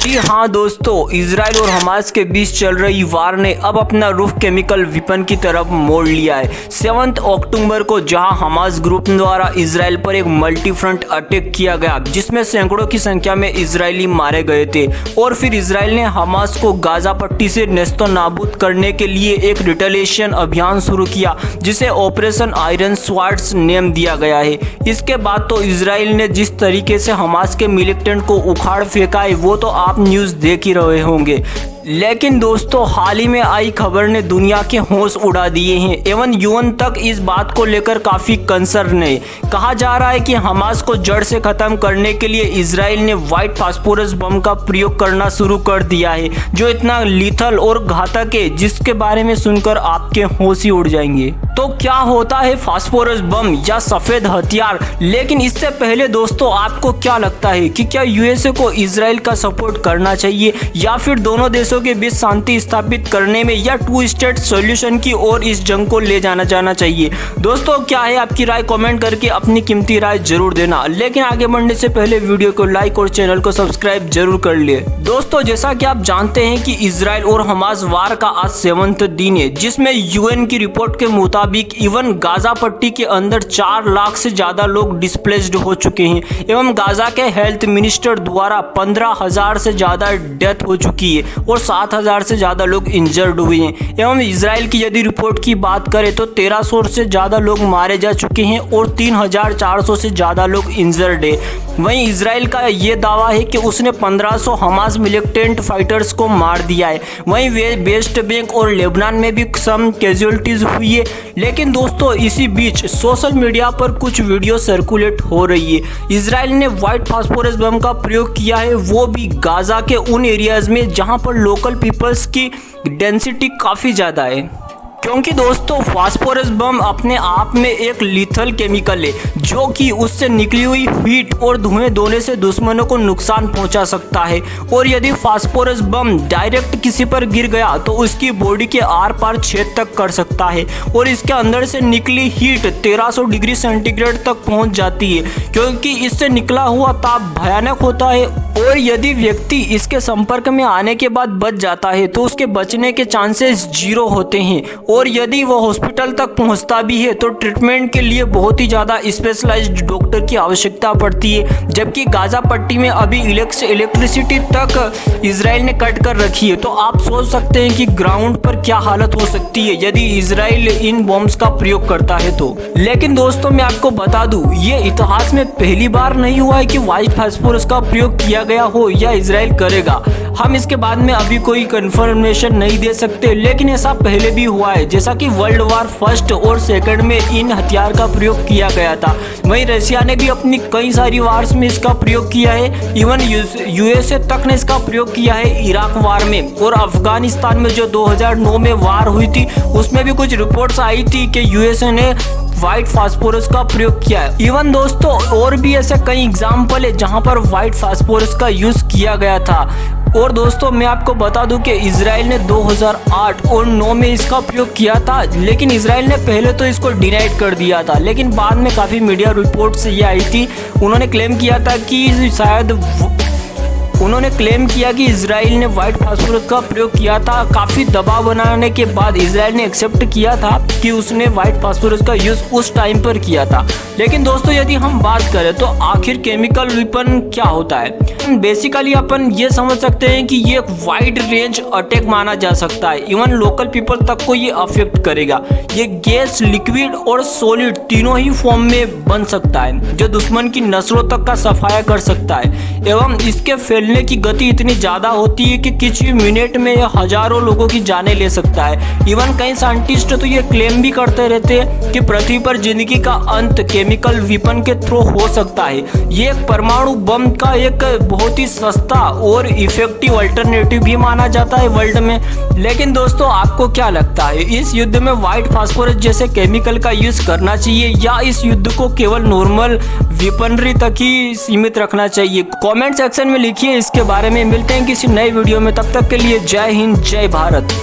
जी हाँ दोस्तों, इजराइल और हमास के बीच चल रही वार ने अब अपना रुख केमिकल वेपन की तरफ मोड़ लिया है। 7 अक्टूबर को जहां हमास ग्रुप द्वारा इजराइल पर एक मल्टी फ्रंट अटैक किया गया जिसमें सैकड़ों की संख्या में इजरायली मारे गए थे और फिर इजराइल ने हमास को गाजा पट्टी से नेस्तो नाबूद करने के लिए एक रिटेलिएशन अभियान शुरू किया जिसे ऑपरेशन आयरन स्वॉर्ड्स नेम दिया गया है। इसके बाद तो इजराइल ने जिस तरीके से हमास के मिलिटेंट को उखाड़ फेंका है वो तो आप न्यूज़ देख ही रहे होंगे। लेकिन दोस्तों, हाल ही में आई खबर ने दुनिया के होश उड़ा दिए हैं। एवं यूएन तक इस बात को लेकर काफ़ी कंसर्न है। कहा जा रहा है कि हमास को जड़ से ख़त्म करने के लिए इजराइल ने व्हाइट फास्फोरस बम का प्रयोग करना शुरू कर दिया है जो इतना लीथल और घातक है जिसके बारे में सुनकर आपके होश ही उड़ जाएंगे। तो क्या होता है फास्फोरस बम या सफ़ेद हथियार? लेकिन इससे पहले दोस्तों, आपको क्या लगता है कि क्या यूएसए को इजराइल का सपोर्ट करना चाहिए या फिर दोनों देशों के बीच शांति स्थापित करने में या 2 स्टेट सॉल्यूशन की ओर इस जंग को ले जाना चाहिए? दोस्तों, क्या है आपकी राय? कमेंट करके अपनी कीमती राय जरूर देना। लेकिन आगे बढ़ने से पहले वीडियो को लाइक और चैनल को सब्सक्राइब जरूर कर लिए। दोस्तों, जैसा कि आप जानते हैं कि इजराइल और हमास वार का आज 7वां दिन है जिसमें यूएन की रिपोर्ट के मुताबिक इवन गाजा पट्टी के अंदर 4 लाख से ज्यादा लोग डिस्प्लेस्ड हो चुके हैं एवं गाजा के हेल्थ मिनिस्टर द्वारा 15,000 से ज्यादा डेथ हो चुकी है और 7,000 से ज्यादा लोग इंजर्ड हुए हैं। एवं इजराइल की यदि रिपोर्ट की बात करें तो 1300 से ज्यादा लोग मारे जा चुके हैं और 3,400 से ज्यादा लोग इंजर्ड है। वहीं इजराइल का ये दावा है कि उसने 1500 हमास मिलिटेंट फाइटर्स को मार दिया है। वहीं वेस्ट बैंक और लेबनान में भी सम कैजुअलिटीज हुई है। लेकिन दोस्तों, इसी बीच सोशल मीडिया पर कुछ वीडियो सर्कुलेट हो रही है। इजराइल ने व्हाइट फास्फोरस बम का प्रयोग किया है, वो भी गाजा के उन एरियाज में जहां पर लोकल पीपल्स की डेंसिटी काफ़ी ज़्यादा है। क्योंकि दोस्तों, फास्फोरस बम अपने आप में एक लीथल केमिकल है जो कि उससे निकली हुई हीट और धुएं दोनों से दुश्मनों को नुकसान पहुंचा सकता है और यदि फास्फोरस बम डायरेक्ट किसी पर गिर गया तो उसकी बॉडी के आर पार छेद तक कर सकता है और इसके अंदर से निकली हीट 1300 डिग्री सेंटीग्रेड तक पहुंच जाती है क्योंकि इससे निकला हुआ ताप भयानक होता है और यदि व्यक्ति इसके संपर्क में आने के बाद बच जाता है तो उसके बचने के चांसेस 0 होते हैं और यदि वो हॉस्पिटल तक पहुंचता भी है तो ट्रीटमेंट के लिए बहुत ही ज़्यादा स्पेशलाइज्ड डॉक्टर की आवश्यकता पड़ती है। जबकि गाजा पट्टी में अभी इलेक्ट्रिसिटी तक इजराइल ने कट कर रखी है। तो आप सोच सकते हैं कि ग्राउंड पर क्या हालत हो सकती है यदि इजराइल इन बॉम्ब्स का प्रयोग करता है तो। लेकिन दोस्तों, मैं आपको बता दूं, ये इतिहास में पहली बार नहीं हुआ है कि व्हाइट फास्फोरस का प्रयोग किया गया हो या इजराइल करेगा। हम इसके बाद में अभी कोई कंफर्मेशन नहीं दे सकते, लेकिन ऐसा पहले भी हुआ है जैसा कि वर्ल्ड वार फर्स्ट और सेकंड में इन हथियार का प्रयोग किया गया था। वहीं रशिया ने भी अपनी कई सारी वार्स में इसका प्रयोग किया है। इवन यूएसए तक ने इसका प्रयोग किया है इराक वार में और अफगानिस्तान में जो 2009 में वार हुई थी उसमें भी कुछ रिपोर्ट्स आई थी कि यूएसए ने व्हाइट फास्फोरस का प्रयोग किया है। इवन दोस्तों, और भी ऐसे कई एग्जाम्पल है जहां पर व्हाइट फास्फोरस का यूज किया गया था। और दोस्तों, मैं आपको बता दूं कि इजराइल ने 2008 और 9 में इसका प्रयोग किया था, लेकिन इजराइल ने पहले तो इसको डिनाइड कर दिया था, लेकिन बाद में काफ़ी मीडिया रिपोर्ट से ये आई थी। उन्होंने क्लेम किया था कि कि इजराइल ने व्हाइट फास्फोरस का प्रयोग किया था। काफ़ी दबाव बनाने के बाद इजराइल ने एक्सेप्ट किया था कि उसने व्हाइट फास्फोरस का यूज़ उस टाइम पर किया था। लेकिन दोस्तों, यदि हम बात करें तो आखिर केमिकल वेपन क्या होता है? बेसिकली अपन ये समझ सकते हैं कि ये एक वाइड रेंज अटैक माना जा सकता है। इवन लोकल पीपल तक को ये अफेक्ट करेगा। ये गैस, लिक्विड और सॉलिड तीनों ही फॉर्म में बन सकता है जो दुश्मन की नसों तक का सफाया कर सकता है। एवं इसके फैलने की गति इतनी ज़्यादा होती है कि कुछ ही मिनट में हजारों लोगों की जानें ले सकता है। इवन कई साइंटिस्ट तो ये क्लेम भी करते रहते हैं कि पृथ्वी पर जिंदगी का अंत केमिकल वेपन के थ्रू हो सकता है। ये एक परमाणु बम का एक बहुत ही सस्ता और इफेक्टिव अल्टरनेटिव भी माना जाता है वर्ल्ड में। लेकिन दोस्तों, आपको क्या लगता है, इस युद्ध में व्हाइट फास्फोरस जैसे केमिकल का यूज करना चाहिए या इस युद्ध को केवल नॉर्मल वेपनरी तक ही सीमित रखना चाहिए? कमेंट सेक्शन में लिखिए इसके बारे में। मिलते हैं किसी नए वीडियो में, तब तक के लिए जय हिंद, जय भारत।